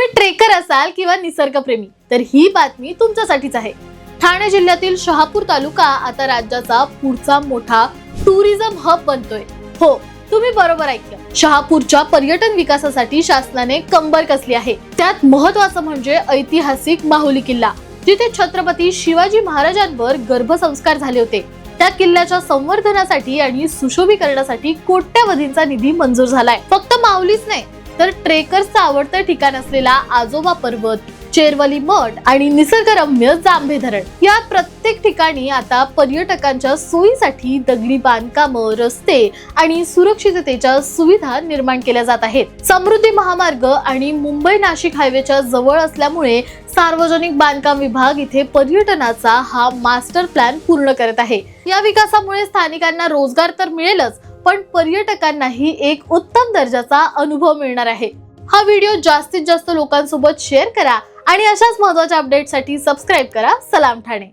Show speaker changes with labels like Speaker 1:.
Speaker 1: तुम्ही ट्रेकर असाल किंवा निसर्गप्रेमी तर ही बातमी तुमच्यासाठीच आहे। ठाणे जिल्ह्यातील शहापूर तालुका आता राज्याचा पुढचा मोठा टुरिझम हब बनतोय। हो, तुम्ही बरोबर ऐकलं, शहापूरच्या पर्यटन विकासासाठी शासनाने कंबर कसली आहे। त्यात महत्त्वाचं म्हणजे ऐतिहासिक माहुली किल्ला, जिथे छत्रपती शिवाजी महाराजांवर गर्भसंस्कार झाले होते। त्या किल्ल्याच्या संवर्धनासाठी आणि सुशोभीकरणासाठी कोट्यवधींचा निधी मंजूर झालाय। फक्त माऊलीच नाही तर ट्रेकर्सचं आवडतं ठिकाण असलेला आजोबा पर्वत, चेरवली मठ आणि निसर्गरम्य जांभे धरण या प्रत्येक ठिकाणी आता पर्यटकांच्या सोयीसाठी दगडी बांधकामं, रस्ते आणि सुरक्षिततेच्या सुविधा निर्माण केल्या जात आहेत। समृद्धी महामार्ग आणि मुंबई नाशिक हायवेच्या जवळ असल्यामुळे सार्वजनिक बांधकाम विभाग इथे पर्यटनाचा हा मास्टर प्लॅन पूर्ण करत आहे। या विकासामुळे स्थानिकांना रोजगार तर मिळेलच, पण पर्यटकांनाही एक उत्तम दर्जाचा अनुभव मिळणार आहे। हा व्हिडिओ जास्तीत जास्त लोकांसोबत शेअर करा आणि अशाच महत्त्वाच्या अपडेटसाठी सबस्क्राइब करा सलाम ठाणे।